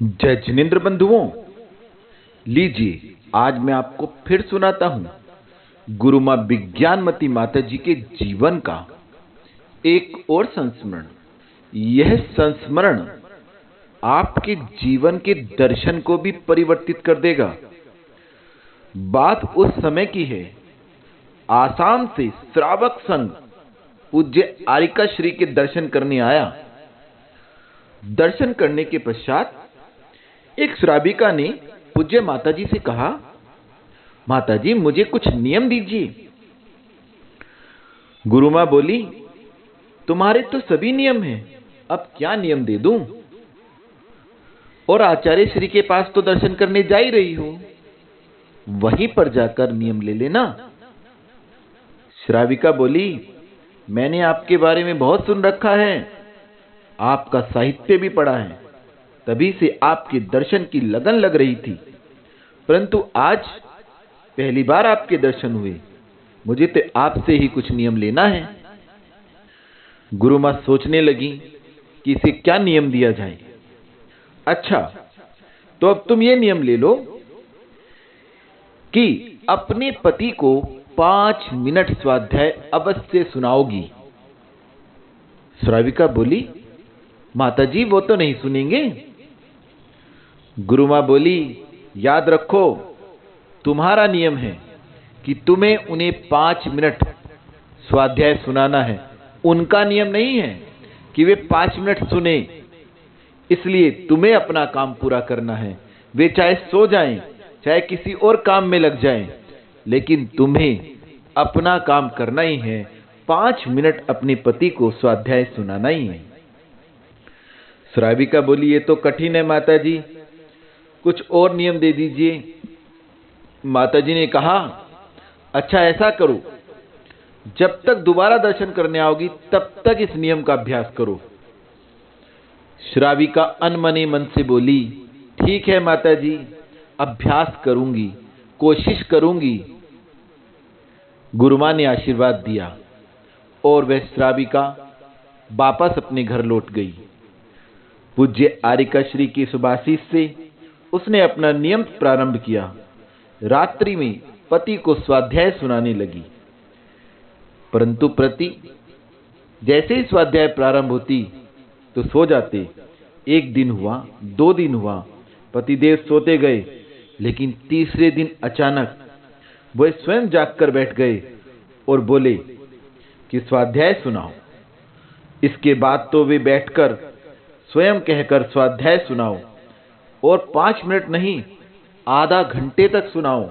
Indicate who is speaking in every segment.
Speaker 1: जय जिनेन्द्र बंधुओं, लीजिए आज मैं आपको फिर सुनाता हूं गुरु मां विज्ञानमती माता जी के जीवन का एक और संस्मरण। यह संस्मरण आपके जीवन के दर्शन को भी परिवर्तित कर देगा। बात उस समय की है, आसाम से श्रावक संघ पूज्य आरिका श्री के दर्शन करने आया। दर्शन करने के पश्चात एक श्राविका ने पूज्य माताजी से कहा, माताजी मुझे कुछ नियम दीजिए। गुरु मां बोली, तुम्हारे तो सभी नियम हैं, अब क्या नियम दे दूं? और आचार्य श्री के पास तो दर्शन करने जा ही रही हो, वहीं पर जाकर नियम ले लेना। श्राविका बोली, मैंने आपके बारे में बहुत सुन रखा है, आपका साहित्य भी पढ़ा है, तभी से आपके दर्शन की लगन लग रही थी, परंतु आज पहली बार आपके दर्शन हुए, मुझे तो आपसे ही कुछ नियम लेना है। गुरु मां सोचने लगी कि इसे क्या नियम दिया जाए। अच्छा, तो अब तुम ये नियम ले लो कि अपने पति को 5 मिनट स्वाध्याय अवश्य सुनाओगी। श्राविका बोली, माताजी वो तो नहीं सुनेंगे। गुरु मां बोली, याद रखो, तुम्हारा नियम है कि तुम्हें उन्हें 5 मिनट स्वाध्याय सुनाना है, उनका नियम नहीं है कि वे 5 मिनट सुने, इसलिए तुम्हें अपना काम पूरा करना है। वे चाहे सो जाएं, चाहे किसी और काम में लग जाएं, लेकिन तुम्हें अपना काम करना ही है। 5 मिनट अपने पति को स्वाध्याय सुनाना ही है। श्राविका बोली, ये तो कठिन है माताजी, कुछ और नियम दे दीजिए। माताजी ने कहा, अच्छा ऐसा करो, जब तक दोबारा दर्शन करने आओगी तब तक इस नियम का अभ्यास करो। श्राविका अनमने मन से बोली, ठीक है माताजी, अभ्यास करूंगी, कोशिश करूंगी। गुरु मां ने आशीर्वाद दिया और वह श्राविका वापस अपने घर लौट गई। पूज्य आरिका श्री की सुभाषिश से उसने अपना नियम प्रारंभ किया। रात्रि में पति को स्वाध्याय सुनाने लगी, परंतु पति जैसे ही स्वाध्याय प्रारंभ होती तो सो जाते। 1 दिन हुआ, 2 दिन हुआ, पतिदेव सोते गए, लेकिन तीसरे दिन अचानक वह स्वयं जागकर बैठ गए और बोले कि स्वाध्याय सुनाओ। इसके बाद तो वे बैठकर स्वयं कहकर स्वाध्याय सुनाओ, और 5 मिनट नहीं, आधा घंटे तक सुनाओ,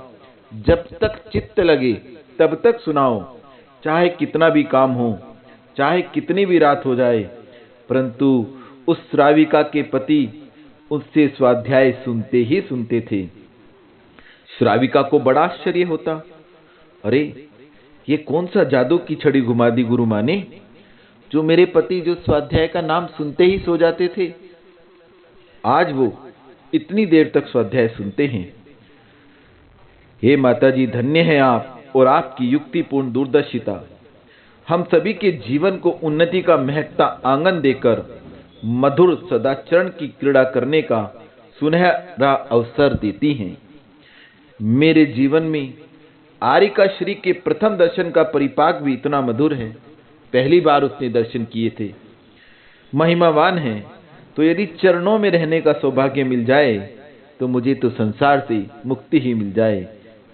Speaker 1: जब तक चित्त लगे तब तक सुनाओ, चाहे कितना भी काम हो, चाहे कितनी भी रात हो जाए। परंतु उस श्राविका के पति उससे स्वाध्याय सुनते ही सुनते थे। श्राविका को बड़ा आश्चर्य होता, अरे ये कौन सा जादू की छड़ी घुमा दी गुरु मां ने, जो मेरे पति जो स्वाध्याय का नाम सुनते ही सो जाते थे, आज वो इतनी देर तक स्वाध्याय सुनते हैं। हे माताजी, धन्य है आप और आपकी युक्तिपूर्ण दूरदर्शिता। हम सभी के जीवन को उन्नति का महकता आंगन देकर मधुर सदाचरण की क्रीड़ा करने का सुनहरा अवसर देती हैं। मेरे जीवन में आरिका श्री के प्रथम दर्शन का परिपाक भी इतना मधुर है। पहली बार उसने दर्शन किए थे। महिमावान है, तो यदि चरणों में रहने का सौभाग्य मिल जाए तो मुझे तो संसार से मुक्ति ही मिल जाए।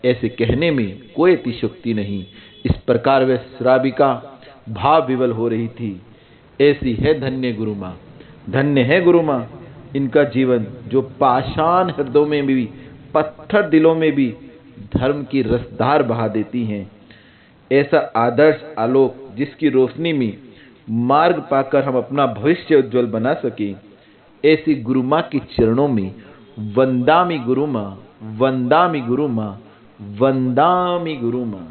Speaker 1: ऐसे कहने में कोई अतिशयोक्ति नहीं। इस प्रकार वह श्राविका भाव विवल हो रही थी। ऐसी है धन्य गुरु मां, धन्य है गुरु मां। इनका जीवन जो पाषाण हृदयों में भी, पत्थर दिलों में भी धर्म की रसधार बहा देती हैं। ऐसा आदर्श आलोक जिसकी रोशनी में मार्ग पाकर हम अपना भविष्य उज्जवल बना सके, ऐसी गुरु मां के चरणों में वंदामि गुरु मां, वंदामि गुरु मां, वंदामि गुरु मां।